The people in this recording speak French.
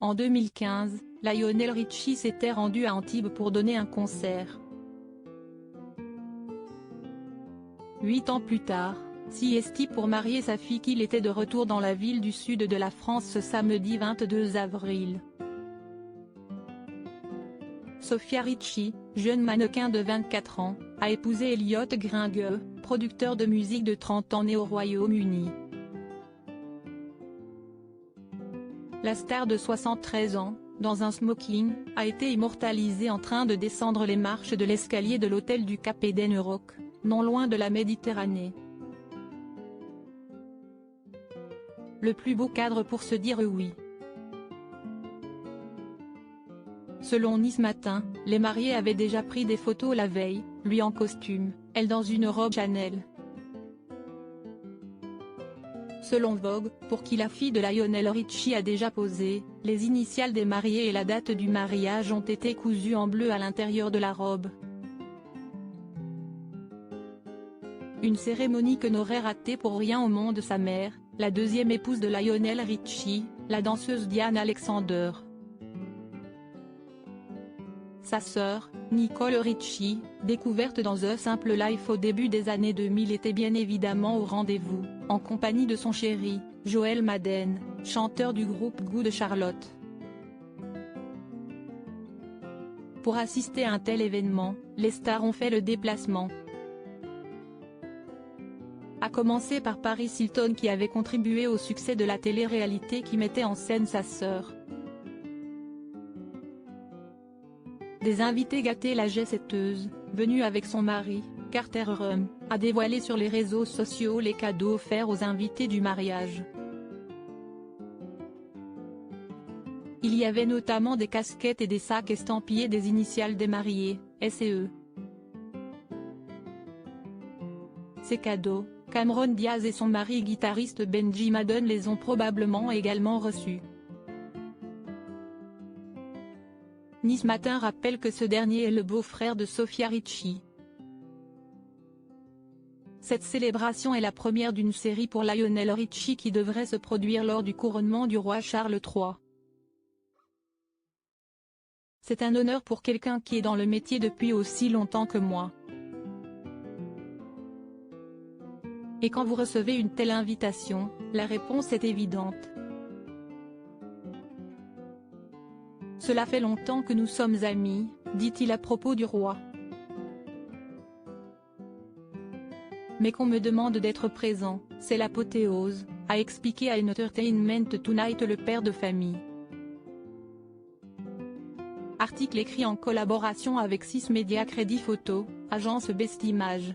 En 2015, Lionel Richie s'était rendu à Antibes pour donner un concert. 8 ans plus tard, Siesti pour marier sa fille qu'il était de retour dans la ville du sud de la France ce samedi 22 avril. Sofia Richie, jeune mannequin de 24 ans, a épousé Elliot Gringueux, producteur de musique de 30 ans né au Royaume-Uni. La star de 73 ans, dans un smoking, a été immortalisée en train de descendre les marches de l'escalier de l'hôtel du Cap Eden Rock, non loin de la Méditerranée. Le plus beau cadre pour se dire oui. Selon Nice Matin, les mariés avaient déjà pris des photos la veille, lui en costume, elle dans une robe Chanel. Selon Vogue, pour qui la fille de Lionel Richie a déjà posé, les initiales des mariés et la date du mariage ont été cousues en bleu à l'intérieur de la robe. Une cérémonie que n'aurait ratée pour rien au monde sa mère, la deuxième épouse de Lionel Richie, la danseuse Diane Alexander. Sa sœur, Nicole Richie, découverte dans The Simple Life au début des années 2000 était bien évidemment au rendez-vous, en compagnie de son chéri, Joel Madden, chanteur du groupe Good Charlotte. Pour assister à un tel événement, les stars ont fait le déplacement. À commencer par Paris Hilton qui avait contribué au succès de la télé-réalité qui mettait en scène sa sœur. Des invités gâtés, la jet-setteuse, venue avec son mari, Carter Rum, a dévoilé sur les réseaux sociaux les cadeaux offerts aux invités du mariage. Il y avait notamment des casquettes et des sacs estampillés des initiales des mariés, SE. Ces cadeaux, Cameron Diaz et son mari guitariste Benji Madden les ont probablement également reçus. Nice Matin rappelle que ce dernier est le beau-frère de Sofia Richie. Cette célébration est la première d'une série pour Lionel Richie qui devrait se produire lors du couronnement du roi Charles III. C'est un honneur pour quelqu'un qui est dans le métier depuis aussi longtemps que moi. Et quand vous recevez une telle invitation, la réponse est évidente. Cela fait longtemps que nous sommes amis, dit-il à propos du roi. Mais qu'on me demande d'être présent, c'est l'apothéose, a expliqué à Entertainment Tonight le père de famille. Article écrit en collaboration avec 6 Médias Crédit Photo, agence Best Images.